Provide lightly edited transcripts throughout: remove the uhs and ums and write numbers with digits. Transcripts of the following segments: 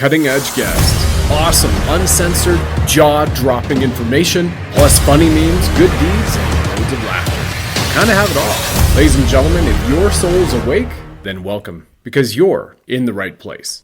cutting edge guests, awesome, uncensored, jaw-dropping information, plus funny memes, good deeds, and loads of laughter. Kind of have it all. Ladies and gentlemen, if your soul is awake, then welcome, because you're in the right place.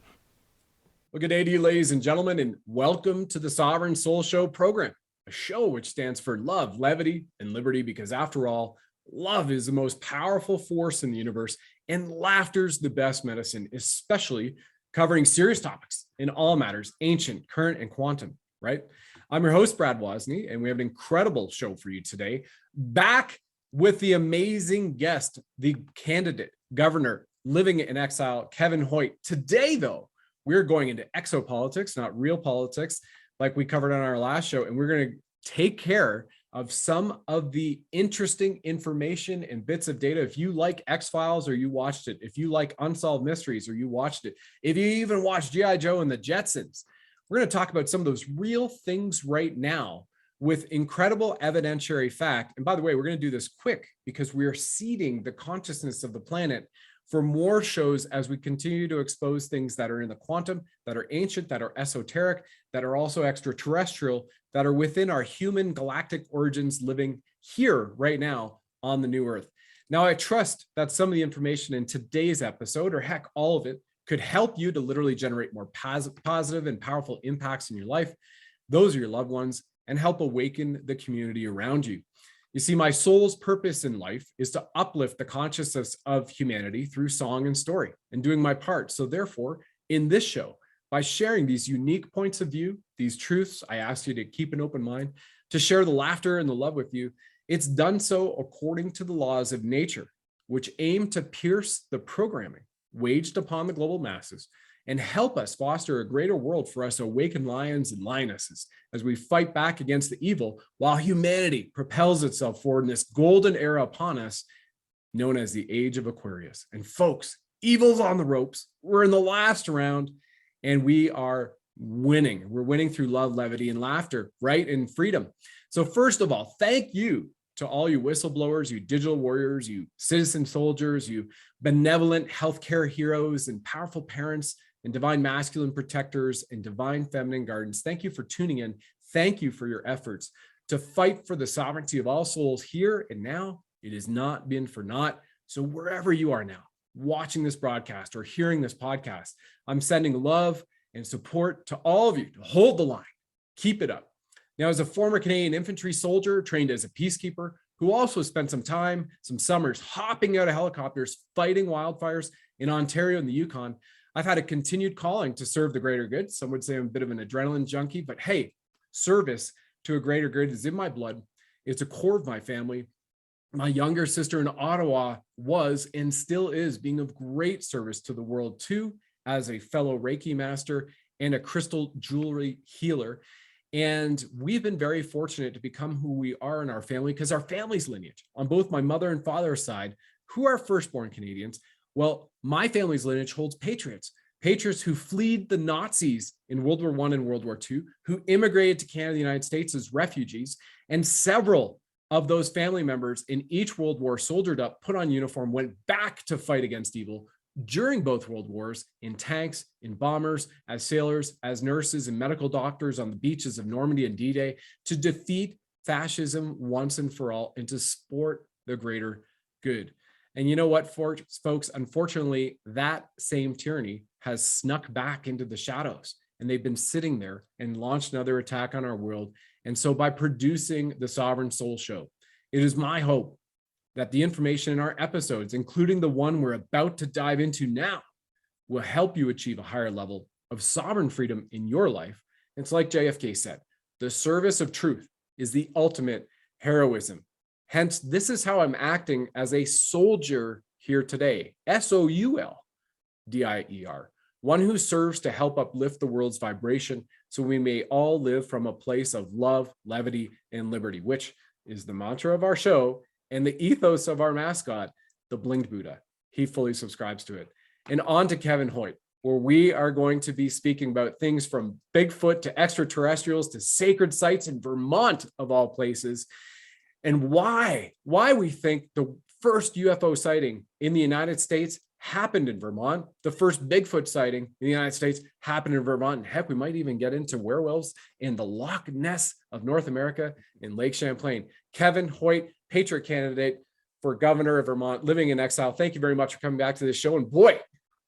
Well, good day to you, ladies and gentlemen, and welcome to the Sovereign Soul Show program, a show which stands for love, levity, and liberty, because after all, love is the most powerful force in the universe, and laughter's the best medicine, especially covering serious topics in all matters, ancient, current, and quantum, right? I'm your host, Brad Wozni, and we have an incredible show for you today. Back with the amazing guest, the candidate governor living in exile, Kevin Hoyt. Today, though, we're going into exopolitics, not real politics, like we covered on our last show, and we're going to take care of some of the interesting information and bits of data. If you like X-Files or you watched it, if you like Unsolved Mysteries or you watched it, if you even watched G.I. Joe and the Jetsons, we're going to talk about some of those real things right now with incredible evidentiary fact. And by the way, we're going to do this quick because we are seeding the consciousness of the planet for more shows as we continue to expose things that are in the quantum, that are ancient, that are esoteric, that are also extraterrestrial, that are within our human galactic origins living here right now on the new Earth. Now, I trust that some of the information in today's episode, or heck, all of it, could help you to literally generate more positive and powerful impacts in your life, those are your loved ones, and help awaken the community around you. You see, my soul's purpose in life is to uplift the consciousness of humanity through song and story and doing my part. So therefore, in this show, by sharing these unique points of view, these truths, I ask you to keep an open mind, to share the laughter and the love with you. It's done so according to the laws of nature, which aim to pierce the programming waged upon the global masses and help us foster a greater world for us awakened lions and lionesses as we fight back against the evil while humanity propels itself forward in this golden era upon us known as the Age of Aquarius. And folks, evil's on the ropes. We're in the last round and we are winning. We're winning through love, levity, and laughter, right? And freedom. So first of all, thank you to all you whistleblowers, you digital warriors, you citizen soldiers, you benevolent healthcare heroes and powerful parents and divine masculine protectors and divine feminine guardians. Thank you for tuning in. Thank you for your efforts to fight for the sovereignty of all souls here and now. It has not been for naught. So wherever you are now, watching this broadcast or hearing this podcast, I'm sending love and support to all of you to hold the line. Keep it up. Now, as a former Canadian infantry soldier trained as a peacekeeper, who also spent some summers hopping out of helicopters, fighting wildfires in Ontario and the Yukon, I've had a continued calling to serve the greater good. Some would say I'm a bit of an adrenaline junkie, but hey, service to a greater good is in my blood. It's a core of my family. My younger sister in Ottawa was and still is being of great service to the world too, as a fellow Reiki master and a crystal jewelry healer. And we've been very fortunate to become who we are in our family because our family's lineage on both my mother and father's side, who are firstborn Canadians. Well, my family's lineage holds patriots who fled the Nazis in World War I and World War II, who immigrated to Canada and the United States as refugees. And several of those family members in each World War soldiered up, put on uniform, went back to fight against evil during both World Wars in tanks, in bombers, as sailors, as nurses, and medical doctors on the beaches of Normandy and D-Day to defeat fascism once and for all and to support the greater good. And you know what, folks, unfortunately, that same tyranny has snuck back into the shadows and they've been sitting there and launched another attack on our world. And so by producing the Sovereign Soul Show, it is my hope that the information in our episodes, including the one we're about to dive into now, will help you achieve a higher level of sovereign freedom in your life. It's like JFK said, the service of truth is the ultimate heroism. Hence, this is how I'm acting as a soldier here today, SOULDIER, one who serves to help uplift the world's vibration so we may all live from a place of love, levity, and liberty, which is the mantra of our show and the ethos of our mascot, the Blinged Buddha. He fully subscribes to it. And on to Kevin Hoyt, where we are going to be speaking about things from Bigfoot to extraterrestrials to sacred sites in Vermont, of all places, and why we think the first UFO sighting in the United States happened in Vermont. The first Bigfoot sighting in the United States happened in Vermont. And heck, we might even get into werewolves in the Loch Ness of North America in Lake Champlain. Kevin Hoyt, Patriot candidate for governor of Vermont, living in exile. Thank you very much for coming back to this show. And boy,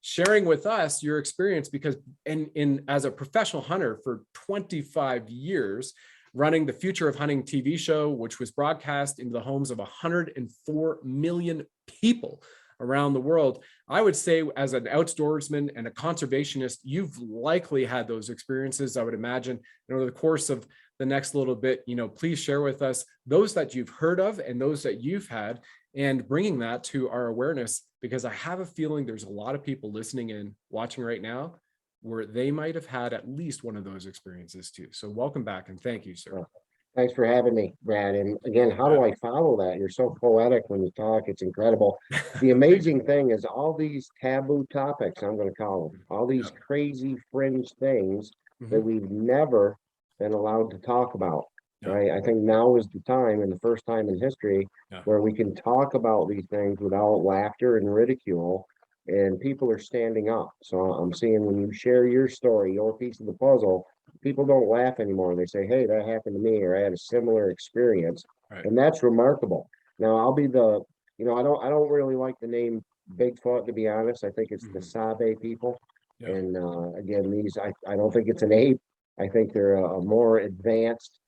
sharing with us your experience, because as a professional hunter for 25 years, running the Future of Hunting TV show, which was broadcast into the homes of 104 million people around the world. I would say as an outdoorsman and a conservationist, you've likely had those experiences, I would imagine. And over the course of the next little bit, please share with us those that you've heard of and those that you've had, and bringing that to our awareness, because I have a feeling there's a lot of people listening in, watching right now, where they might have had at least one of those experiences too. So welcome back, and thank you, sir. Thanks for having me, Brad. And again, how do I follow that? You're so poetic when you talk. It's incredible. The amazing thing is all these taboo topics, I'm going to call them, all these crazy fringe things that we've never been allowed to talk about. Right? I think now is the time, and the first time in history, where we can talk about these things without laughter and ridicule, and people are standing up. So I'm seeing when you share your story, your piece of the puzzle, people don't laugh anymore. They say, hey, that happened to me, or I had a similar experience. And that's remarkable. Now I'll be the, I don't really like the name Bigfoot, to be honest. I think it's the Sabe people. And again, I don't think it's an ape. I think they're a more advanced,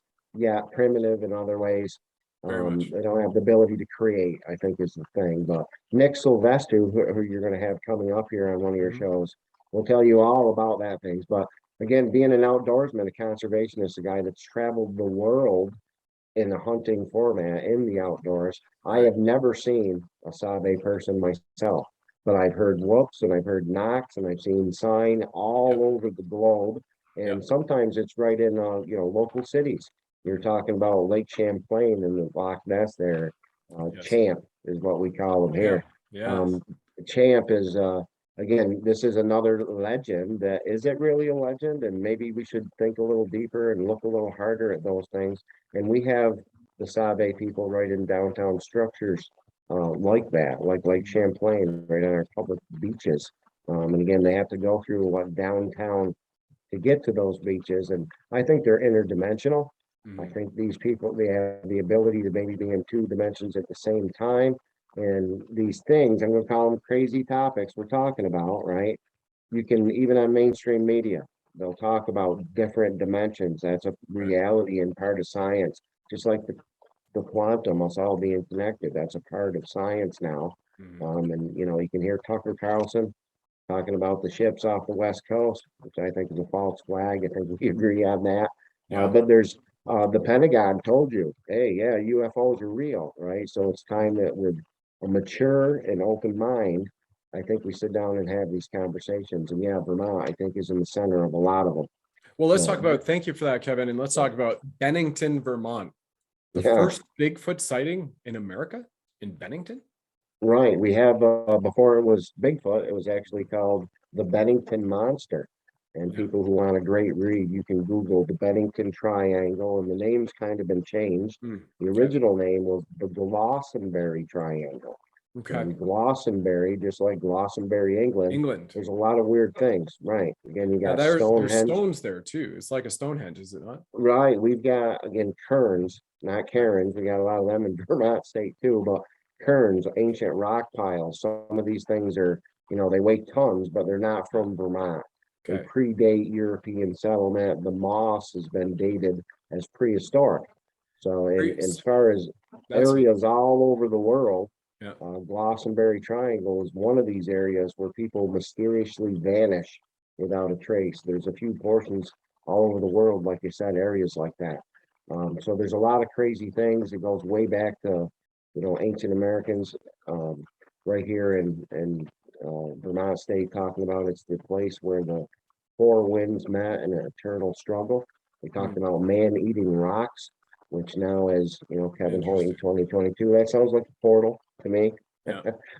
primitive in other ways. They don't have the ability to create, I think, is the thing. But Nick Sylvester, who you're going to have coming up here on one of your shows, will tell you all about that things. But again, being an outdoorsman, a conservationist, a guy that's traveled the world in a hunting format in the outdoors, I have never seen a Sabe person myself. But I've heard whoops, and I've heard knocks, and I've seen sign all over the globe. And sometimes it's right in local cities. You're talking about Lake Champlain and the Loch Ness there. Champ is what we call them here. Champ is, again, this is another legend. That is it really a legend? And maybe we should think a little deeper and look a little harder at those things. And we have the Sabe people right in downtown structures like that, like Lake Champlain, right on our public beaches. And again, they have to go through downtown to get to those beaches. And I think they're interdimensional. I think these people, they have the ability to maybe be in two dimensions at the same time. And these things, I'm going to call them crazy topics we're talking about, right? You can, even on mainstream media, they'll talk about different dimensions. That's a reality and part of science. Just like the quantum, us all being connected. That's a part of science now. And, you can hear Tucker Carlson talking about the ships off the West Coast, which I think is a false flag. I think we agree on that. But there's the Pentagon told you, hey, UFOs are real, right? So it's time that with a mature and open mind, I think we sit down and have these conversations. And Vermont, I think, is in the center of a lot of them. Well, let's talk about, thank you for that, Kevin. And let's talk about Bennington, Vermont. The first Bigfoot sighting in America, in Bennington? Right. We have, before it was Bigfoot, it was actually called the Bennington Monster. And people who want a great read, you can Google the Bennington Triangle, and the name's kind of been changed. The original name was the Glossenbury Triangle. And Glossenbury, just like Glossenbury, England. There's a lot of weird things, right? Again, you got there's StoneHenge. Stones there too. It's like a Stonehenge, is it not? Right. We've got, again, cairns, not Karens. We got a lot of them in Vermont State too, but cairns, ancient rock piles. Some of these things are, they weigh tons, but they're not from Vermont. They predate European settlement. The moss has been dated as prehistoric. So as far as areas all over the world, Glossenbury Triangle is one of these areas where people mysteriously vanish without a trace. There's a few portions all over the world, like you said, areas like that. So there's a lot of crazy things. It goes way back to, ancient Americans right here in Vermont State, talking about it's the place where the four winds met in an eternal struggle. They talked about man-eating rocks, which now is, Kevin Hoyt in 2022. That sounds like a portal to me.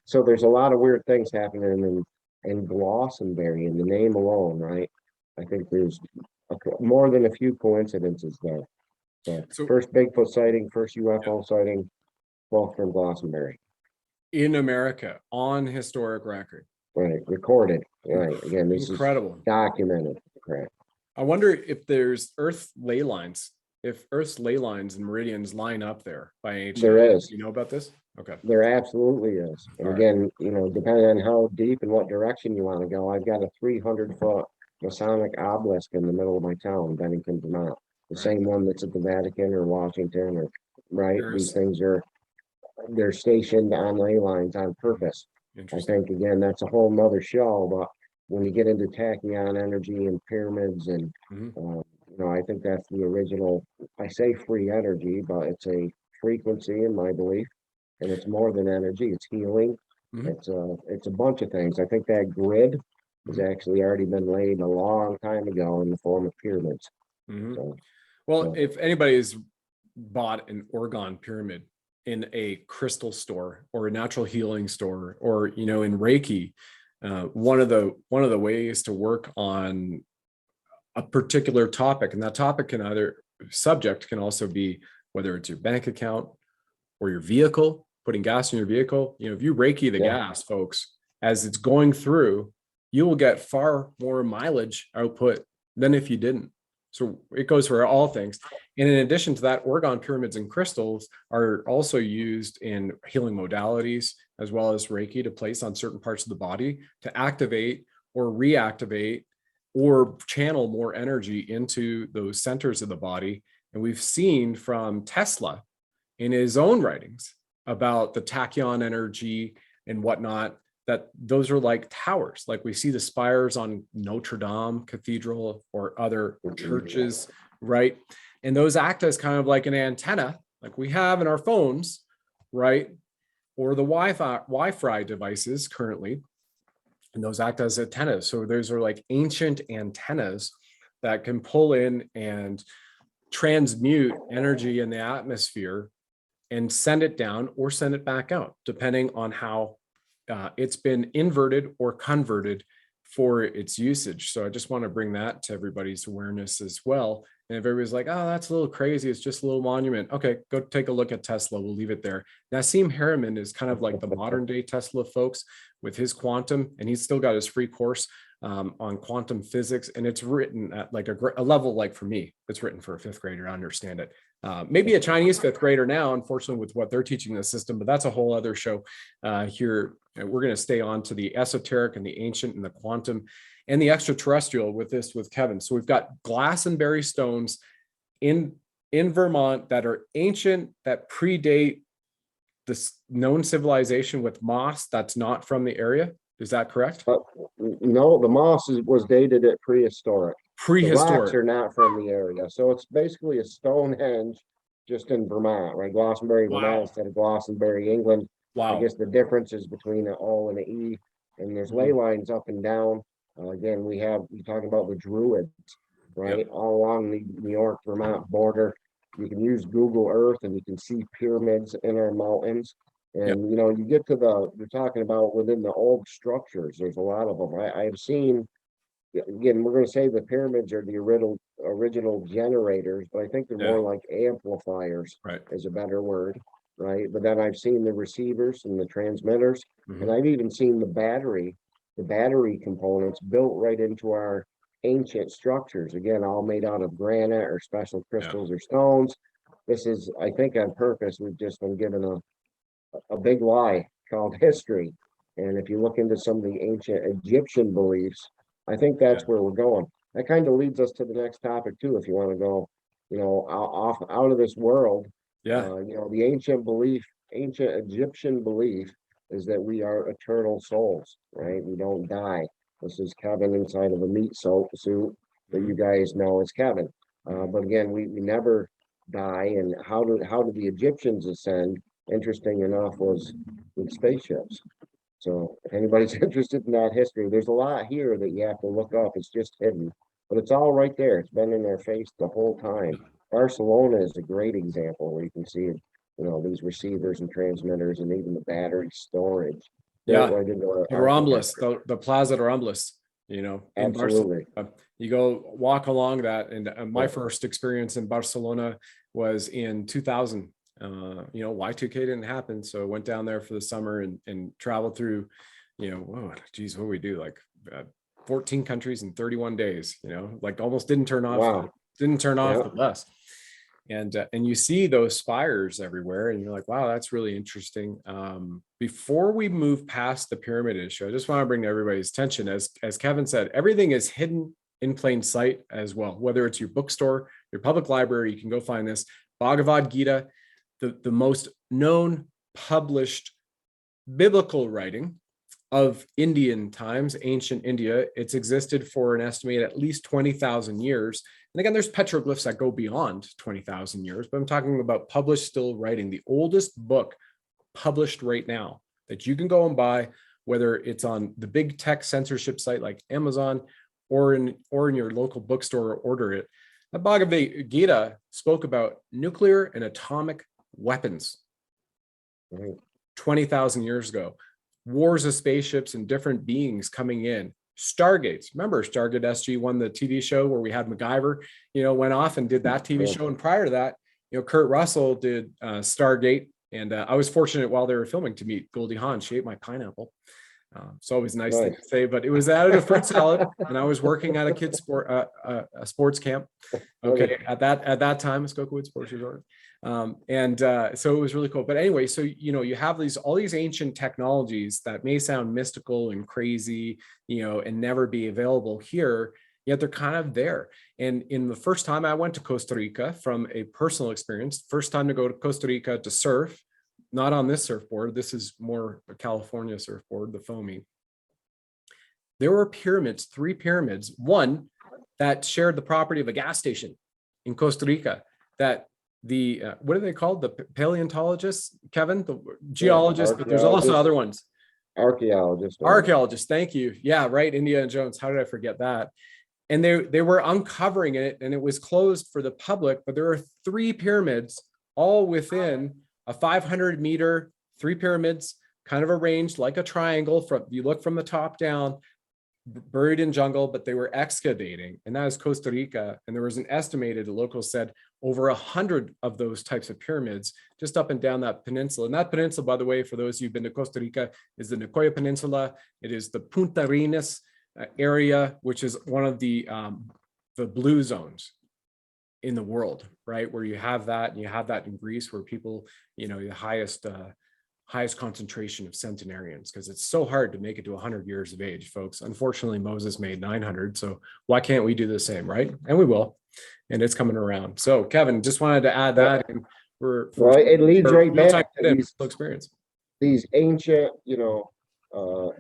So there's a lot of weird things happening in Glossenbury, in the name alone, right? I think there's more than a few coincidences there. So first Bigfoot sighting, first UFO sighting, both from Glossenbury. In America, on historic record, right, recorded, right. Again, this is Incredible. documented, correct. I wonder if there's Earth ley lines, if Earth's ley lines and meridians line up there by any chance. There is. You know about this? Okay. There absolutely is. And All right. again, depending on how deep and what direction you want to go, I've got a 300-foot Masonic obelisk in the middle of my town, Bennington, Vermont. The same one that's at the Vatican or Washington or right. These things they're stationed on ley lines on purpose. I think again that's a whole nother show, but when you get into tachyon energy and pyramids and I think that's the original. I say free energy, but it's a frequency in my belief, and it's more than energy. It's healing. It's a bunch of things. I think that grid has actually already been laid a long time ago in the form of pyramids. Well, if anybody's bought an orgone pyramid in a crystal store or a natural healing store or in Reiki, one of the ways to work on a particular topic, and that topic subject can also be whether it's your bank account or your vehicle, putting gas in your vehicle. If you Reiki the gas, folks, as it's going through, you will get far more mileage output than if you didn't. So it goes for all things. And in addition to that, orgone pyramids and crystals are also used in healing modalities, as well as Reiki to place on certain parts of the body to activate or reactivate or channel more energy into those centers of the body. And we've seen from Tesla in his own writings about the tachyon energy and whatnot, that those are like towers, like we see the spires on Notre Dame Cathedral or other churches, right? And those act as kind of like an antenna, like we have in our phones, right? Or the Wi-Fi devices currently, and those act as antennas. So those are like ancient antennas that can pull in and transmute energy in the atmosphere and send it down or send it back out, depending on how it's been inverted or converted for its usage. So I just want to bring that to everybody's awareness as well. And if everybody's like, oh, that's a little crazy, it's just a little monument. Okay, go take a look at Tesla. We'll leave it there. Nassim Harriman is kind of like the modern day Tesla folks with his quantum, and he's still got his free course on quantum physics. And it's written at like a level, like for me, it's written for a fifth grader to understand it. Maybe a Chinese fifth grader now, unfortunately, with what they're teaching the system, but that's a whole other show here. We're going to stay on to the esoteric and the ancient and the quantum and the extraterrestrial with Kevin. So we've got Glastonbury stones in Vermont that are ancient, that predate this known civilization with moss that's not from the area. Is that correct? No, the moss was dated at prehistoric. The rocks are not from the area. So it's basically a Stonehenge just in Vermont, right? Glastonbury, Vermont instead of Glastonbury, England. Wow. I guess the difference is between an O and an E, and there's ley lines up and down. Again, you're talking about the Druids, right? All along the New York, Vermont border. You can use Google Earth and you can see pyramids in our mountains. And, you get to you're talking about within the old structures, there's a lot of them. I've seen, again, we're going to say the pyramids are the original generators, but I think they're more like amplifiers, is a better word, right? But then I've seen the receivers and the transmitters, and I've even seen the battery components built right into our ancient structures. Again, all made out of granite or special crystals or stones. This is, I think, on purpose. We've just been given a big lie called history. And if you look into some of the ancient Egyptian beliefs, I think that's where we're going. That kind of leads us to the next topic too, if you want to go, out of this world. The ancient Egyptian belief is that we are eternal souls, right? We don't die. This is Kevin inside of a meat suit that you guys know as Kevin. But again, we never die. And how did the Egyptians ascend? Interesting enough, was with spaceships. So if anybody's interested in that history, there's a lot here that you have to look up. It's just hidden, but it's all right there. It's been in their face the whole time. Barcelona is a great example where you can see, these receivers and transmitters and even the battery storage. Right into Ramblas, the Plaza de Ramblas, Absolutely. You go walk along that. And my first experience in Barcelona was in 2000. Y2K didn't happen. So I went down there for the summer and traveled through, whoa, geez, what do we do? Like 14 countries in 31 days, like almost didn't turn off, Wow. the bus. And you see those spires everywhere, and you're like, wow, that's really interesting. Before we move past the pyramid issue, I just want to bring to everybody's attention, as Kevin said, everything is hidden in plain sight as well. Whether it's your bookstore, your public library, you can go find this. Bhagavad Gita, the most known published biblical writing of Indian times, ancient India. It's existed for an estimated at least 20,000 years. And again, there's petroglyphs that go beyond 20,000 years, but I'm talking about published still writing, the oldest book published right now that you can go and buy, whether it's on the big tech censorship site like Amazon or in your local bookstore, or order it. The Bhagavad Gita spoke about nuclear and atomic weapons 20,000 years ago. Wars of spaceships and different beings coming in. Stargates. Remember Stargate SG-1, the TV show where we had MacGyver, went off and did that TV show. And prior to that, Kurt Russell did Stargate. And I was fortunate while they were filming to meet Goldie Hawn. She ate my pineapple. It's always nice thing to say, but it was out of a fruit salad, and I was working at a kids a sports camp. Okay, at that time, Skokowood Sports Resort, so it was really cool. But anyway, so you have all these ancient technologies that may sound mystical and crazy, and never be available here, yet they're kind of there. And in the first time I went to Costa Rica, from a personal experience, first time to go to Costa Rica to surf. Not on this surfboard. This is more a California surfboard, the foamy. There were pyramids, 3 pyramids, one that shared the property of a gas station in Costa Rica, that the, what are they called? The paleontologists, Kevin, the geologists, but there's also other ones. Archaeologists, thank you. Yeah, right, Indiana Jones. How did I forget that? And they were uncovering it, and it was closed for the public, but there are 3 pyramids all within a 500-meter, 3 pyramids, kind of arranged like a triangle. You look from the top down, buried in jungle, but they were excavating, and that is Costa Rica. And there was an estimated, the locals said, over 100 of those types of pyramids just up and down that peninsula. And that peninsula, by the way, for those who've been to Costa Rica, is the Nicoya Peninsula. It is the Punta Arenas area, which is one of the blue zones in the world, right? Where you have that, and you have that in Greece, where people, the highest concentration of centenarians, because it's so hard to make it to 100 years of age, folks. Unfortunately, Moses made 900, so why can't we do the same, right? And we will, and it's coming around. So, Kevin, just wanted to add that, and it leads right back to these experience. These ancient,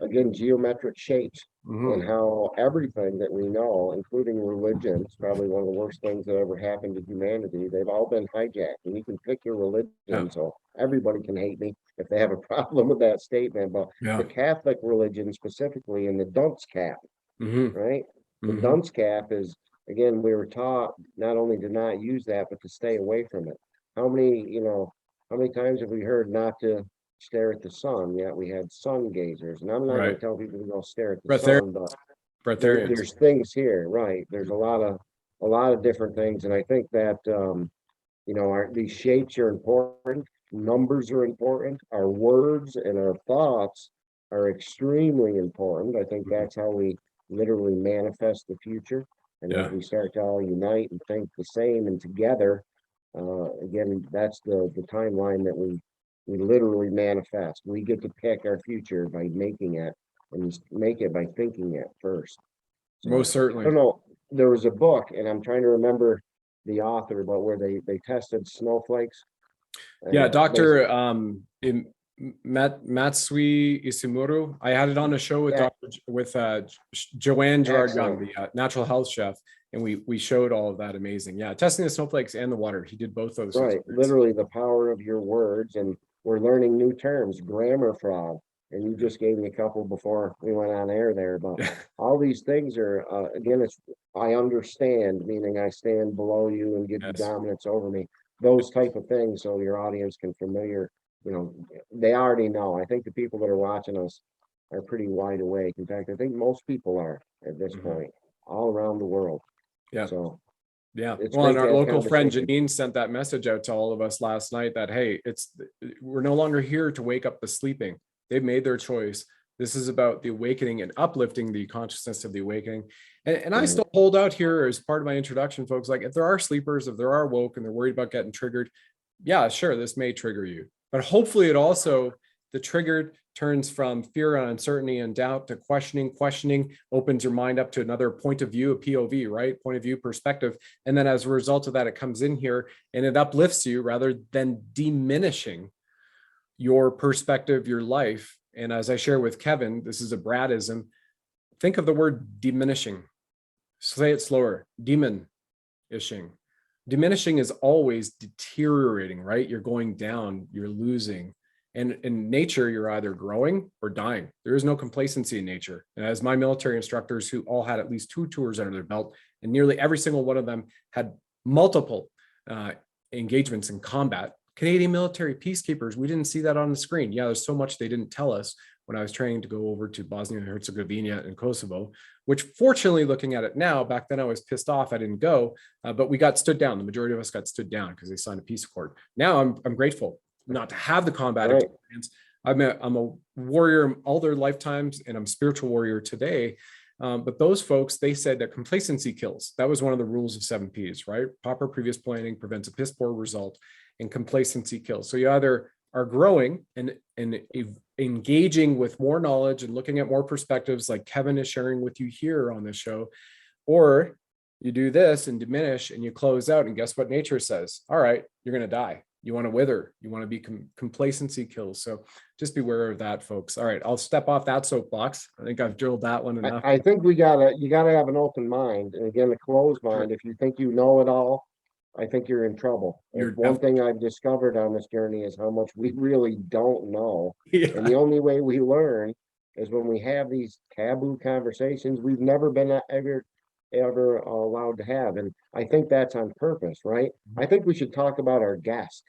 again, geometric shapes. And how everything that we know, including religion, is probably one of the worst things that ever happened to humanity. They've all been hijacked, and you can pick your religion, so everybody can hate me if they have a problem with that statement. But the Catholic religion specifically, and the dunce cap, right? The dunce cap is, again, we were taught not only to not use that, but to stay away from it. How many times have we heard not to stare at the sun? Yet we had sun gazers, and I'm not going to tell people to go stare at the sun, but there's things here, right? There's a lot of different things, and I think that these shapes are important, numbers are important, our words and our thoughts are extremely important. I think that's how we literally manifest the future, and as we start to all unite and think the same and together, again, that's the timeline that we literally manifest. We get to pick our future by making it, and make it by thinking it first. So, most certainly. I don't know. There was a book, and I'm trying to remember the author, but where they tested snowflakes. Dr. Matsui Isimuru. I had it on a show with Joanne Gerard Young, the natural health chef, and we showed all of that amazing. Testing the snowflakes and the water. He did both those. Right, literally the power of your words, and we're learning new terms, grammar fraud, and you just gave me a couple before we went on air there. But all these things are, again, I understand, meaning I stand below you and give you dominance over me. Those type of things, so your audience can they already know. I think the people that are watching us are pretty wide awake. In fact, I think most people are at this point, all around the world. So. Well, and our local friend Janine sent that message out to all of us last night that, hey, we're no longer here to wake up the sleeping. They've made their choice. This is about the awakening and uplifting the consciousness of the awakening. And I Right. still hold out here as part of my introduction, folks. Like, if there are sleepers, if there are woke and they're worried about getting triggered, yeah, sure, this may trigger you. But hopefully it also, the triggered turns from fear and uncertainty and doubt to questioning. Questioning opens your mind up to another point of view, a POV, right? Point of view perspective. And then as a result of that, it comes in here and it uplifts you rather than diminishing your perspective, your life. And as I share with Kevin, this is a Bradism. Think of the word diminishing. Say it slower. Diminishing. Diminishing is always deteriorating, right? You're going down, you're losing. And in nature, you're either growing or dying. There is no complacency in nature. And as my military instructors, who all had at least 2 tours under their belt, and nearly every single one of them had multiple engagements in combat. Canadian military peacekeepers, we didn't see that on the screen. Yeah, there's so much they didn't tell us when I was training to go over to Bosnia and Herzegovina and Kosovo, which fortunately, looking at it now, back then I was pissed off I didn't go, but we got stood down. The majority of us got stood down because they signed a peace accord. Now I'm grateful not to have the combat experience. I'm a warrior all their lifetimes, and I'm a spiritual warrior today. But those folks, they said that complacency kills. That was one of the rules of 7Ps, right? Proper previous planning prevents a piss poor result, and complacency kills. So you either are growing and engaging with more knowledge and looking at more perspectives like Kevin is sharing with you here on this show, or you do this and diminish and you close out, and guess what nature says? All right, you're going to die. You want to wither. You want to be complacency kills. So just beware of that, folks. All right, I'll step off that soapbox. I think I've drilled that one enough. I think you gotta have an open mind. And again, a closed mind. If you think you know it all, I think you're in trouble. One thing I've discovered on this journey is how much we really don't know. Yeah. And the only way we learn is when we have these taboo conversations we've never been ever allowed to have. And I think that's on purpose, right? I think we should talk about our guest,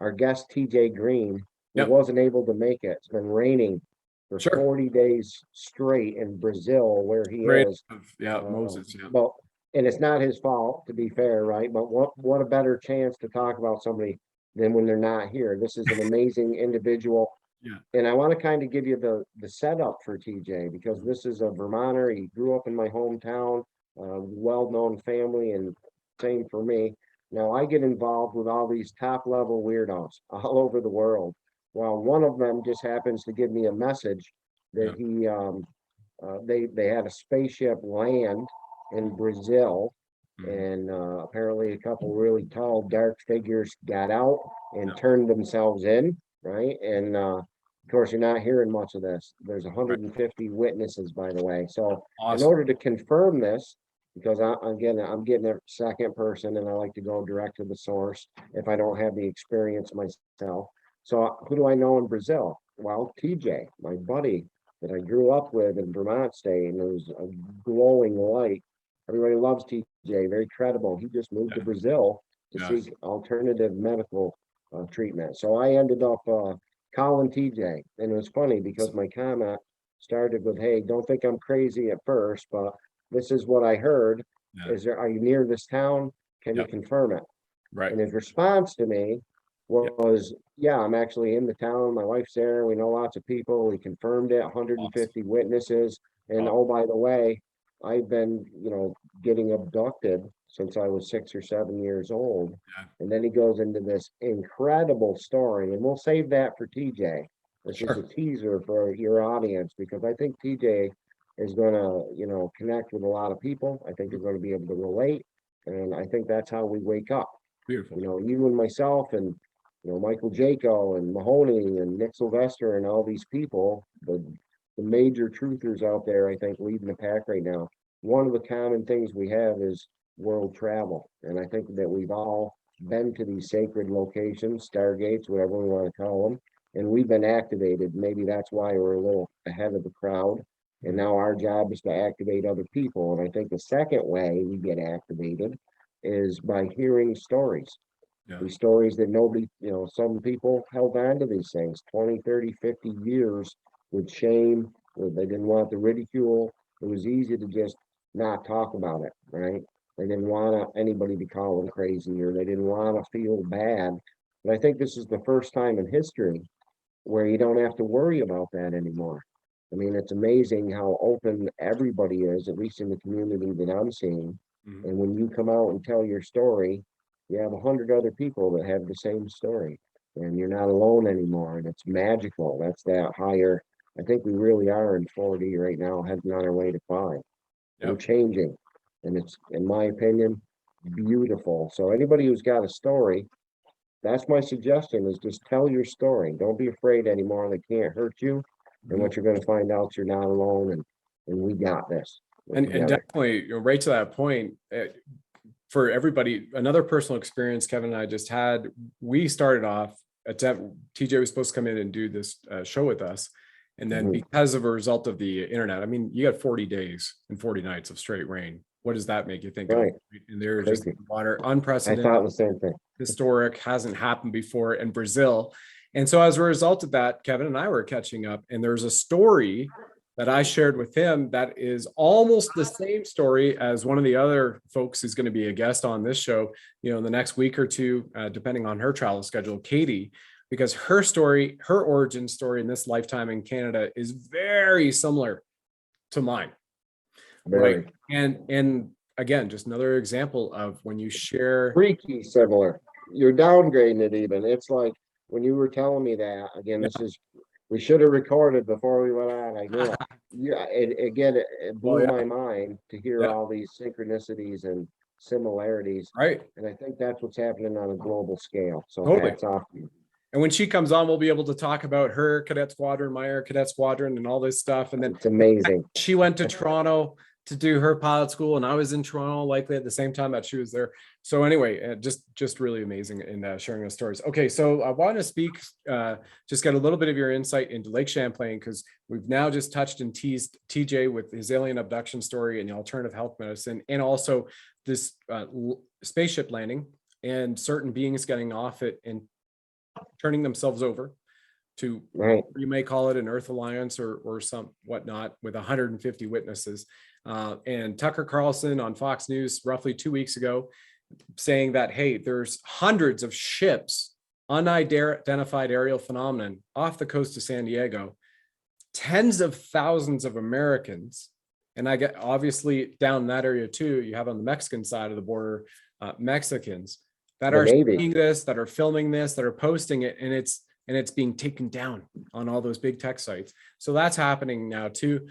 TJ Green, who wasn't able to make it. It's been raining for 40 days straight in Brazil, where he is. Moses. Yeah. But and it's not his fault, to be fair, right? But what a better chance to talk about somebody than when they're not here. This is an amazing individual. Yeah. And I want to kind of give you the setup for TJ, because this is a Vermonter. He grew up in my hometown, well-known family, and same for me. Now I get involved with all these top-level weirdos all over the world. Well, one of them just happens to give me a message that they had a spaceship land in Brazil, and apparently a couple really tall, dark figures got out and turned themselves in, right? And of course, you're not hearing much of this. There's 150 witnesses, by the way. So in order to confirm this, because I'm getting a second person, and I like to go direct to the source if I don't have the experience myself. So who do I know in Brazil? Well, TJ, my buddy that I grew up with in Vermont State, and it was a glowing light. Everybody loves TJ, very credible. He just moved to Brazil to seek alternative medical treatment. So I ended up calling TJ, and it was funny because my comment started with, "Hey, don't think I'm crazy at first, but this is what I heard. Are you near this town? Can you confirm it?" Right. And his response to me was, "Yeah, I'm actually in the town. My wife's there. We know lots of people." He confirmed it, 150 witnesses. And oh, by the way, I've been, getting abducted since I was 6 or 7 years old. And then he goes into this incredible story, and we'll save that for TJ. This is a teaser for your audience, because I think TJ is going to, connect with a lot of people. I think they're going to be able to relate. And I think that's how we wake up. Beautiful. You and myself and, Michael Jaco and Mahoney and Nick Sylvester and all these people, the major truthers out there, I think, leading the pack right now. One of the common things we have is world travel. And I think that we've all been to these sacred locations, Stargates, whatever we want to call them, and we've been activated. Maybe that's why we're a little ahead of the crowd. And now our job is to activate other people. And I think the second way we get activated is by hearing stories. These stories that nobody, some people held on to these things 20, 30, 50 years with shame. They didn't want the ridicule. It was easy to just not talk about it, right? They didn't want anybody to call them crazy, or they didn't want to feel bad. But I think this is the first time in history where you don't have to worry about that anymore. I mean, it's amazing how open everybody is, at least in the community that I'm seeing. Mhm. And when you come out and tell your story, you have 100 other people that have the same story, and you're not alone anymore. And it's magical. That's that higher. I think we really are in 4D right now, heading on our way to 5. We're Yep. changing, and it's, in my opinion, beautiful. So anybody who's got a story, that's my suggestion, is just tell your story. Don't be afraid anymore. They can't hurt you. And Mhm. what you're gonna find out, you're not alone, and we got this. We're And together. definitely, right to that point, for everybody, another personal experience Kevin and I just had, we started off, TJ was supposed to come in and do this show with us. And then Mhm. because of a result of the internet, I mean, you got 40 days and 40 nights of straight rain. What does that make you think of? Right. And they're just Crazy. water, I unprecedented, thought the same thing. historic, hasn't happened before in Brazil. And so as a result of that, Kevin and I were catching up, and there's a story that I shared with him that is almost the same story as one of the other folks who's going to be a guest on this show, in the next week or two, depending on her travel schedule, Katie, because her story, her origin story in this lifetime in Canada is very similar to mine. Right. Very And again, just another example of when you share. freaky similar. You're downgrading it even. It's like when you were telling me that, again, this is, we should have recorded before we went on. I knew it. Yeah, again, it Well, blew yeah, my mind to hear yeah, all these synchronicities and similarities. right. And I think that's what's happening on a global scale. So Totally. hats off to you. And when she comes on, we'll be able to talk about her cadet squadron, my air cadet squadron, and all this stuff. And then It's amazing. she went to Toronto to do her pilot school, and I was in Toronto likely at the same time that she was there. So anyway, just really amazing in sharing those stories. Okay, so I want to speak, just get a little bit of your insight into Lake Champlain, because we've now just touched and teased TJ with his alien abduction story and the alternative health medicine, and also this spaceship landing and certain beings getting off it and turning themselves over to, Right. you may call it an Earth Alliance or some whatnot, with 150 witnesses. And Tucker Carlson on Fox News roughly 2 weeks ago saying that, hey, there's hundreds of ships, unidentified aerial phenomenon off the coast of San Diego, tens of thousands of Americans. And I get, obviously down that area too, you have on the Mexican side of the border, Mexicans that The are Navy. seeing this, that are filming this, that are posting it, and it's being taken down on all those big tech sites. So that's happening now too.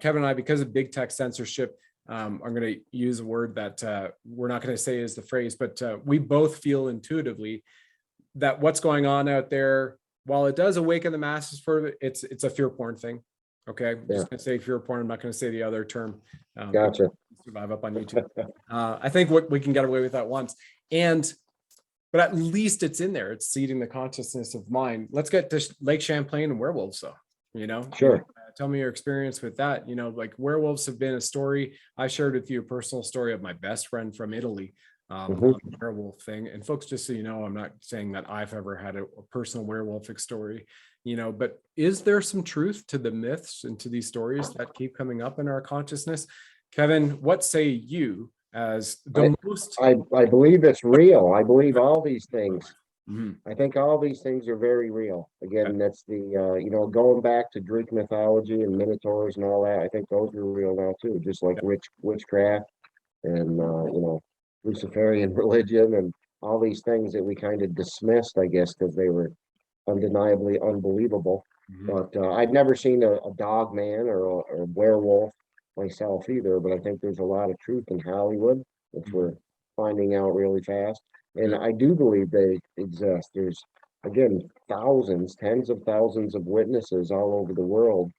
Kevin and I, because of big tech censorship, I'm going to use a word that we're not going to say is the phrase, but we both feel intuitively that what's going on out there, while it does awaken the masses for it, it's a fear porn thing. Okay, I'm just going to say fear porn. I'm not going to say the other term. Gotcha. Survive up on YouTube. I think we can get away with that once, but at least it's in there. It's seeding the consciousness of mind. Let's get to Lake Champlain and werewolves, though. Sure. Tell me your experience with that. Like werewolves have been a story. I shared with you a personal story of my best friend from Italy, on the werewolf thing. And folks, just so you know, I'm not saying that I've ever had a personal werewolfic story, but is there some truth to the myths and to these stories that keep coming up in our consciousness? Kevin, what say you as the most? I believe it's real. I believe all these things. Mhm. I think all these things are very real. Again, that's the, going back to Greek mythology and minotaurs and all that. I think those are real now too, just like witchcraft and, Luciferian religion and all these things that we kind of dismissed, I guess, because they were undeniably unbelievable. But I've never seen a dog man or a werewolf myself either. But I think there's a lot of truth in Hollywood, which we're finding out really fast. And I do believe they exist. There's, again, thousands, tens of thousands of witnesses all over the world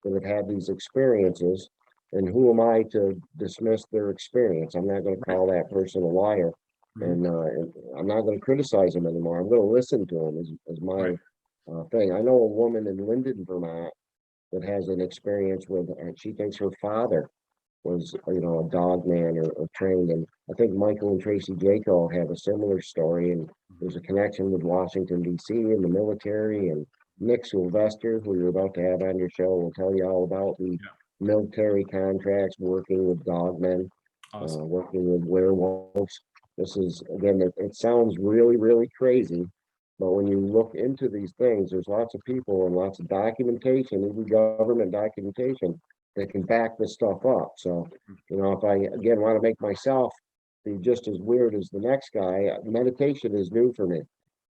that have had these experiences. And who am I to dismiss their experience? I'm not going to call that person a liar. And I'm not going to criticize them anymore. I'm going to listen to them as my thing. I know a woman in Linden, Vermont, that has an experience with, and she thinks her father was, a dog man or trained. And I think Michael and Tracy Jaco have a similar story. And there's a connection with Washington, D.C. and the military. And Nick Sylvester, who you're about to have on your show, will tell you all about the military contracts, working with dogmen, working with werewolves. This is, again, it sounds really, really crazy, But when you look into these things, there's lots of people and lots of documentation, even government documentation, that can back this stuff up. So, if I again want to make myself be just as weird as the next guy, meditation is new for me.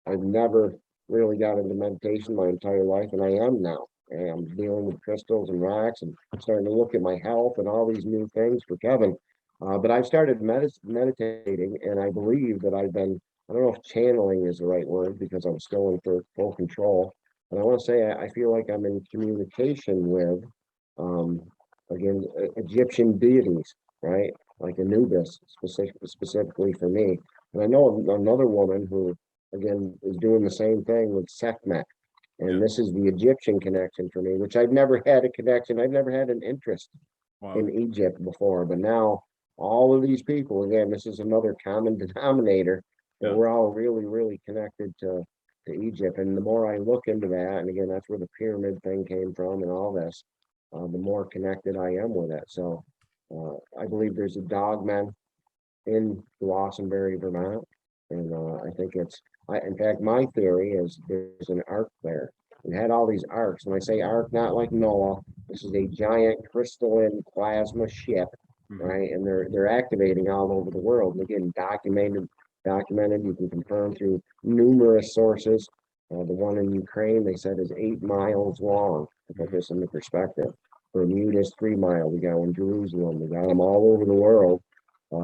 I've never really got into meditation my entire life, and I am now. And I'm dealing with crystals and rocks and starting to look at my health and all these new things for Kevin. But I've started meditating, and I believe that I don't know if channeling is the right word because I'm still in full control. But I want to say I feel like I'm in communication with, um, again, Egyptian deities, right? Like Anubis, specifically for me. And I know another woman who, again, is doing the same thing with Sekhmet. Yeah. And this is the Egyptian connection for me, which I've never had a connection. I've never had an interest Wow. in Egypt before, but now all of these people, again, this is another common denominator, and Yeah. we're all really, really connected to Egypt. And the more I look into that, and again, that's where the pyramid thing came from and all this, the more connected I am with it. So I believe there's a dogman in Glossenbury, Vermont, and I think in fact, my theory is there's an ark there. It had all these arcs. When I say ark, not like Noah, this is a giant crystalline plasma ship, right? And they're activating all over the world. And again, documented. You can confirm through numerous sources. The one in Ukraine, they said, is 8 miles long. To put this into perspective, Bermuda is 3 miles. We got one in Jerusalem. We got them all over the world.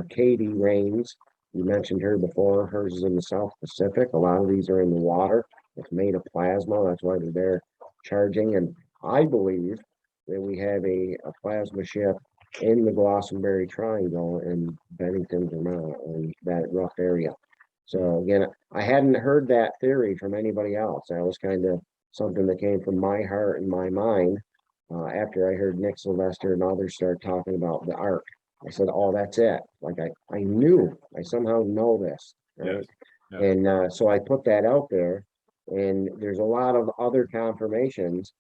Katie Rains, you mentioned her before. Hers is in the South Pacific. A lot of these are in the water. It's made of plasma. That's why they're there charging. And I believe that we have a plasma ship in the Glossenbury Triangle in Bennington, Vermont, in that rough area. So again, I hadn't heard that theory from anybody else. That was kind of something that came from my heart and my mind after I heard Nick Sylvester and others start talking about the Ark. I said, "Oh, that's it." Like I knew, I somehow know this, right? Yeah. And so I put that out there, and there's a lot of other confirmations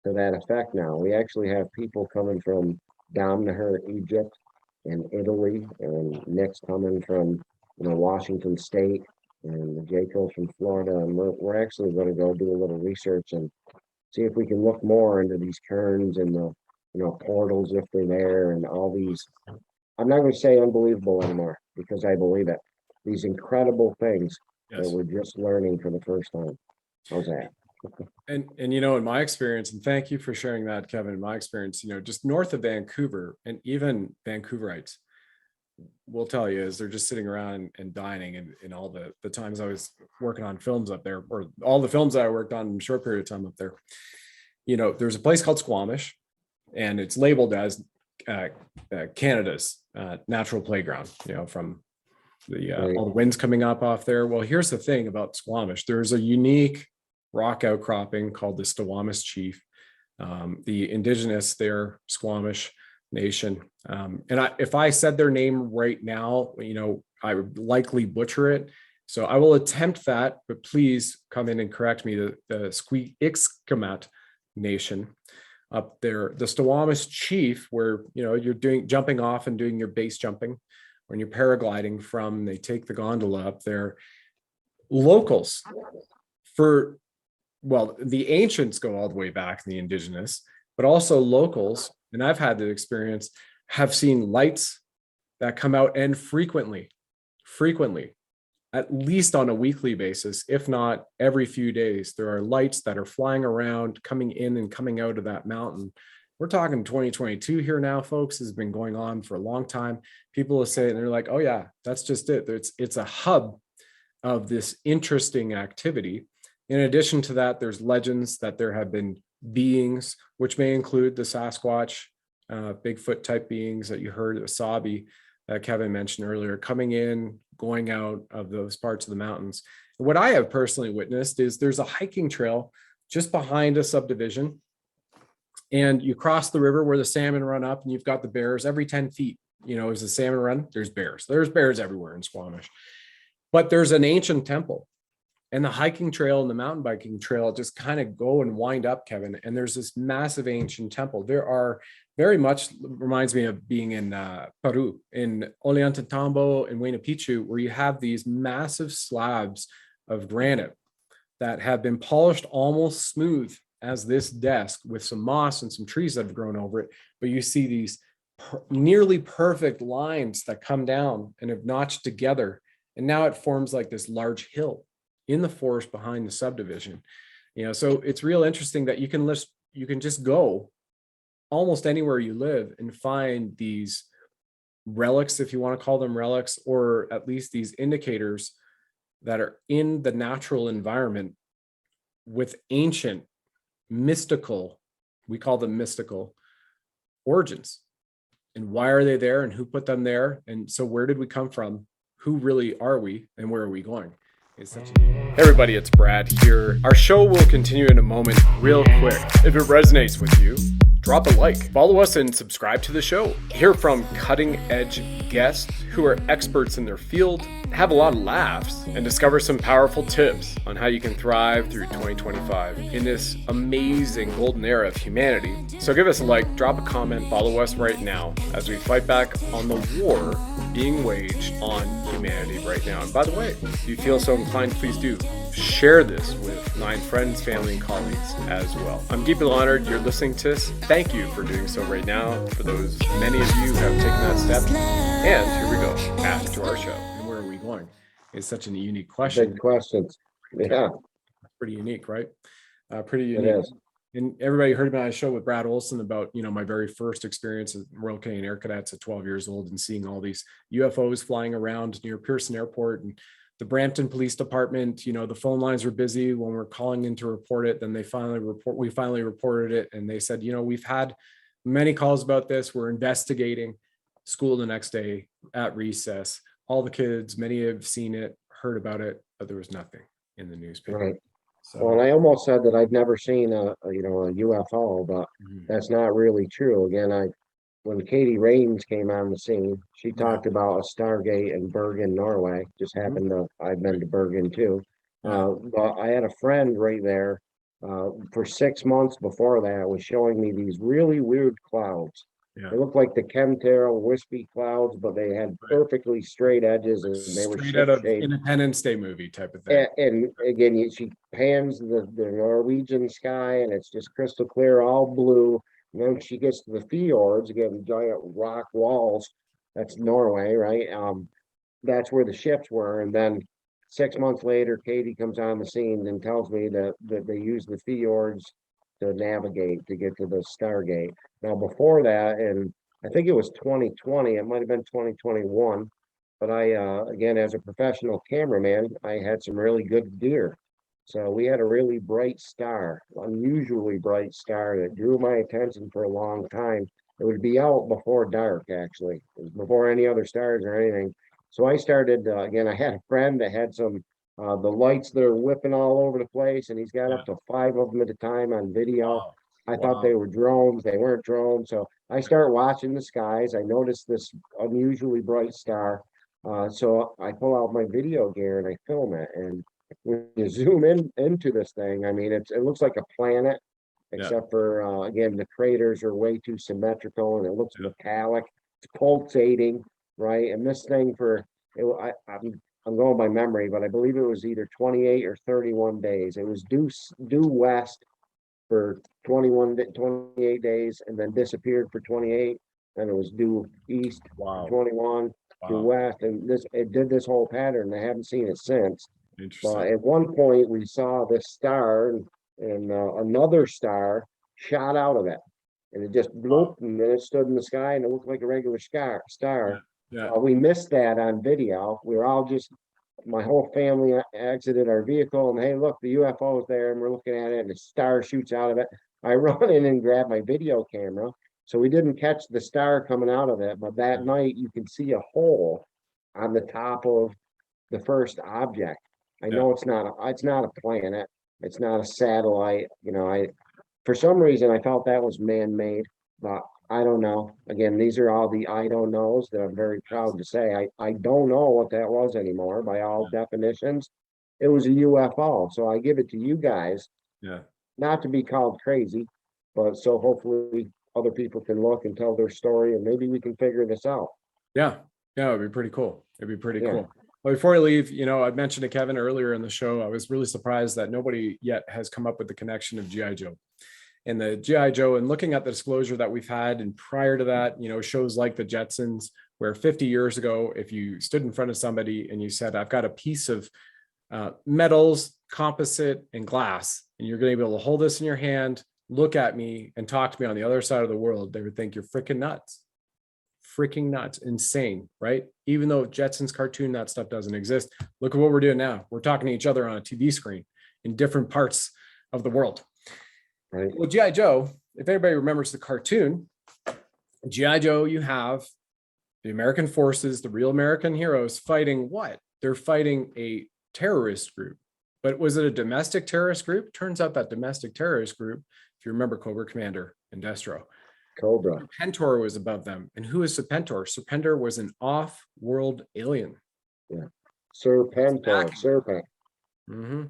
to that effect now. We actually have people coming from Damnahur, Egypt, and Italy, and Nick's coming from Washington State, and Jayco's from Florida, and we're actually going to go do a little research and see if we can look more into these cairns and the portals if they're there and all these. I'm not going to say unbelievable anymore because I believe it. These incredible things that we're just learning for the first time. How's that? And in my experience, and thank you for sharing that, Kevin, in my experience, just north of Vancouver, and even Vancouverites will tell you is they're just sitting around and dining, and in all the times I was working on films up there, or all the films that I worked on in a short period of time up there, there's a place called Squamish, and it's labeled as Canada's natural playground, from all the winds coming up off there. Well, here's the thing about Squamish. There's a unique rock outcropping called the Squamish Chief, the indigenous there, Squamish Nation. If I said their name right now, I would likely butcher it. So I will attempt that, but please come in and correct me. The Squeaxkamat Nation up there, the Squamish Chief, where you're jumping off and doing your base jumping, when you're paragliding from, they take the gondola up there. Locals, the ancients go all the way back, the indigenous, but also locals, and I've had the experience, have seen lights that come out, and frequently, at least on a weekly basis, if not every few days, there are lights that are flying around, coming in and coming out of that mountain. We're talking 2022 here now, folks. This has been going on for a long time. People will say it and they're like, "Oh yeah, that's just it." It's a hub of this interesting activity. In addition to that, there's legends that there have been beings, which may include the Sasquatch, Bigfoot type beings that you heard, the Sabi, that Kevin mentioned earlier, coming in, going out of those parts of the mountains. What I have personally witnessed is there's a hiking trail just behind a subdivision, and you cross the river where the salmon run up, and you've got the bears every 10 feet. As the salmon run, there's bears. There's bears everywhere in Squamish. But there's an ancient temple, and the hiking trail and the mountain biking trail just kind of go and wind up, Kevin. And there's this massive ancient temple. There are very much reminds me of being in Peru, in Ollantaytambo and Huayna Picchu, where you have these massive slabs of granite that have been polished almost smooth as this desk with some moss and some trees that have grown over it. But you see these nearly perfect lines that come down and have notched together. And now it forms like this large hill in the forest behind the subdivision. So it's real interesting that you can just go almost anywhere you live and find these relics, if you want to call them relics, or at least these indicators that are in the natural environment with ancient, mystical, we call them mystical origins. And why are they there, and who put them there? And so where did we come from? Who really are we, and where are we going? Hey everybody, it's Brad here. Our show will continue in a moment real quick. If it resonates with you, drop a like, follow us, and subscribe to the show. Hear from cutting edge guests who are experts in their field, have a lot of laughs, and discover some powerful tips on how you can thrive through 2025 in this amazing golden era of humanity. So give us a like, drop a comment, follow us right now as we fight back on the war being waged on humanity right now. And by the way, if you feel so inclined, please do share this with 9 friends, family, and colleagues as well. I'm deeply honored you're listening to this. Thank you for doing so right now. For those many of you who have taken that step. And here we go, back to our show. And where are we going? It's such a unique question. Big questions. Yeah. Pretty unique, right? Pretty It unique. is. And everybody heard about a show with Brad Olson about, my very first experience as Royal Canadian Air Cadets at 12 years old and seeing all these UFOs flying around near Pearson Airport and the Brampton Police Department. The phone lines were busy when we're calling in to report it. Then we finally reported it, and they said, we've had many calls about this. We're investigating. School the next day at recess. All the kids, many have seen it, heard about it, but there was nothing in the newspaper. Right. So, Well, and I almost said that I'd never seen a UFO, but that's not really true. Again, when Katie Rains came on the scene, she talked about a Stargate in Bergen, Norway. Just happened to, I've been to Bergen too. But I had a friend right there for 6 months before that was showing me these really weird clouds. They looked like the chemtrail wispy clouds, but they had perfectly straight edges and they were straight out of shaped. Independence Day movie type of thing. And again, she pans the Norwegian sky and it's just crystal clear, all blue. And then she gets to the fjords, again, giant rock walls. That's Norway, right? That's where the ships were. And then 6 months later, Katie comes on the scene and tells me that they use the fjords to navigate to get to the Stargate. Now, before that, and I think it was 2020, it might have been 2021, but I, again, as a professional cameraman, I had some really good gear. So we had a really bright star, unusually bright star that drew my attention for a long time. It would be out before dark, actually, it was before any other stars or anything. So I started, again, I had a friend that had some the lights that are whipping all over the place, and he's got up to 5 of them at a time on video. I thought they were drones. They weren't drones. So I start watching the skies. I noticed this unusually bright star. So I pull out my video gear and I film it. And when you zoom into this thing, I mean, it looks like a planet, except for, again, the craters are way too symmetrical and it looks metallic. It's pulsating, right? And this thing I'm going by memory, but I believe it was either 28 or 31 days. It was due west for 28 days and then disappeared for 28. And it was due east for 21, due west. And it did this whole pattern. I haven't seen it since. But at one point we saw this star and another star shot out of it. And it just blew and then it stood in the sky and it looked like a regular star. We missed that on video. We were all my whole family exited our vehicle and hey, look, the UFO is there and we're looking at it and the star shoots out of it. I run in and grab my video camera. So we didn't catch the star coming out of it, but that night you can see a hole on the top of the first object. I know it's not a planet. It's not a satellite. For some reason I felt that was man-made, but I don't know. Again, these are all the I don't knows that I'm very proud to say. I don't know what that was anymore by all definitions. It was a UFO. So I give it to you guys. Not to be called crazy, but so hopefully other people can look and tell their story and maybe we can figure this out. Yeah, it'd be pretty cool. It'd be pretty cool. Well, before I leave, I mentioned to Kevin earlier in the show, I was really surprised that nobody yet has come up with the connection of G.I. Joe. And the G.I. Joe, and looking at the disclosure that we've had, and prior to that, shows like the Jetsons, where 50 years ago, if you stood in front of somebody and you said, I've got a piece of metals, composite, and glass, and you're going to be able to hold this in your hand, look at me, and talk to me on the other side of the world, they would think you're freaking nuts. Freaking nuts, insane, right? Even though Jetsons cartoon, that stuff doesn't exist. Look at what we're doing now. We're talking to each other on a TV screen in different parts of the world. Right. Well, G.I. Joe, if anybody remembers the cartoon, G.I. Joe, you have the American forces, the real American heroes fighting what? They're fighting a terrorist group. But was it a domestic terrorist group? Turns out that domestic terrorist group, if you remember Cobra Commander and Destro, Cobra. Serpentor was above them. And who is Serpentor? Serpentor was an off-world alien. Yeah. Serpent. Mm-hmm.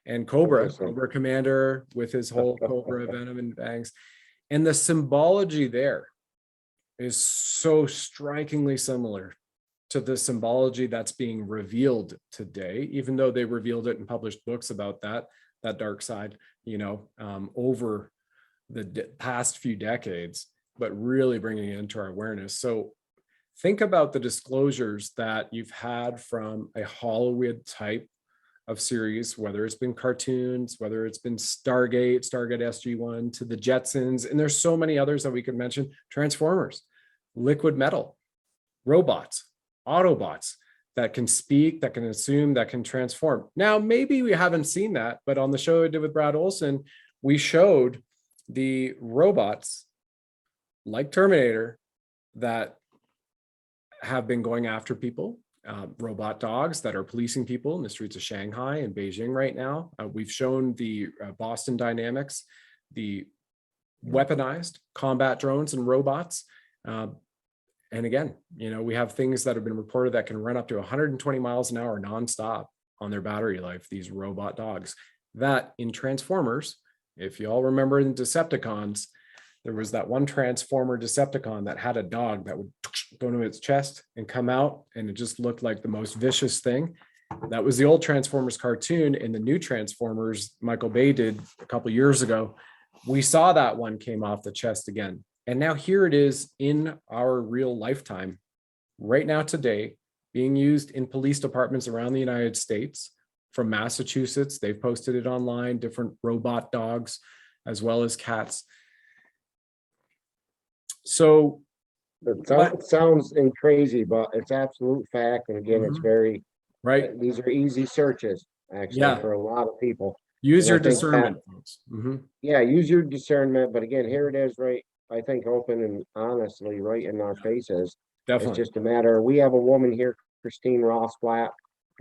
And Cobra Commander with his whole Cobra venom and bangs. And the symbology there is so strikingly similar to the symbology that's being revealed today, even though they revealed it in published books about that dark side, over the past few decades, but really bringing it into our awareness. So think about the disclosures that you've had from a Hollywood type of series, whether it's been cartoons, whether it's been Stargate SG-1, to the Jetsons, and there's so many others that we could mention, Transformers, Liquid Metal, robots, Autobots that can speak, that can assume, that can transform. Now, maybe we haven't seen that, but on the show I did with Brad Olson, we showed the robots like Terminator that have been going after people, robot dogs that are policing people in the streets of Shanghai and Beijing right now. We've shown the Boston Dynamics, the weaponized combat drones and robots. And again, we have things that have been reported that can run up to 120 miles an hour nonstop on their battery life, these robot dogs. That in Transformers, if you all remember in Decepticons, there was that one Transformer Decepticon that had a dog that would go to its chest and come out, and it just looked like the most vicious thing. That was the old Transformers cartoon. In the new Transformers Michael Bay did a couple years ago, we saw that one came off the chest again. And now here it is in our real lifetime, right now today, being used in police departments around the United States. From Massachusetts, they've posted it online, different robot dogs, as well as cats. So it sounds crazy, but it's absolute fact. And again, it's very right. These are easy searches, actually, for a lot of people. Use your discernment, folks. Yeah, use your discernment. But again, here it is, right? I think open and honestly, right in our faces. Definitely. It's just a matter. We have a woman here, Christine Rossblatt.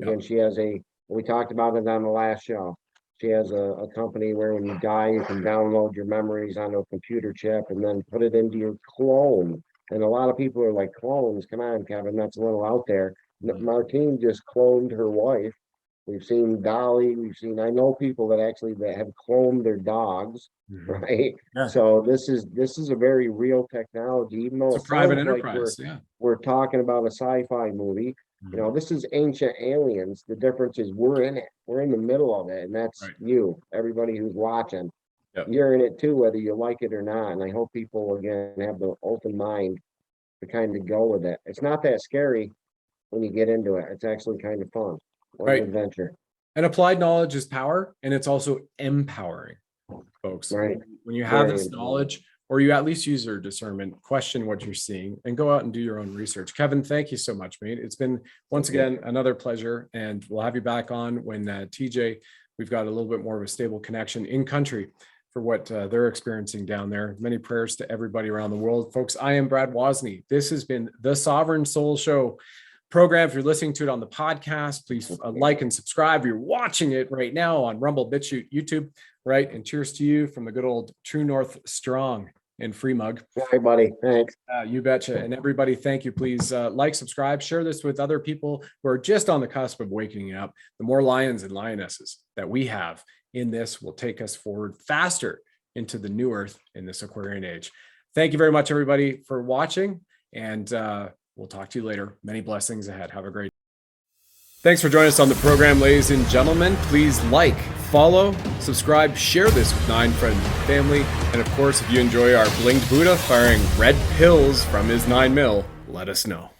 Again, she has we talked about it on the last show. She has a company where when you die, you can download your memories onto a computer chip and then put it into your clone. And a lot of people are like, clones, come on, Kevin, that's a little out there. Martine just cloned her wife. We've seen Dolly. I know people that have cloned their dogs, right? Yeah. So this is a very real technology, even though it's a private enterprise. We're talking about a sci-fi movie. This is ancient aliens. The difference is we're in it. We're in the middle of it, and that's you, everybody who's watching. Yep. You're in it too, whether you like it or not. And I hope people again have the open mind to kind of go with it. It's not that scary when you get into it. It's actually kind of fun. An adventure. And applied knowledge is power, and it's also empowering, folks. Right. When you have this knowledge, or you at least use your discernment, question what you're seeing, and go out and do your own research. Kevin, thank you so much, mate. It's been, once again, another pleasure, and we'll have you back on when TJ, we've got a little bit more of a stable connection in country for what they're experiencing down there. Many prayers to everybody around the world. Folks, I am Brad Wozni. This has been the Sovereign Soul Show program. If you're listening to it on the podcast, please like and subscribe. You're watching it right now on Rumble, BitChute, YouTube, right? And cheers to you from the good old True North Strong and Free Mug. Hey, buddy. Thanks. You betcha. And everybody, thank you. Please like, subscribe, share this with other people who are just on the cusp of waking up. The more lions and lionesses that we have in this will take us forward faster into the new earth in this Aquarian age. Thank you very much, everybody, for watching. And we'll talk to you later. Many blessings ahead. Have a great day. Thanks for joining us on the program, ladies and gentlemen. Please like, follow, subscribe, share this with 9 friends and family. And of course, if you enjoy our blinged Buddha firing red pills from his 9mm, let us know.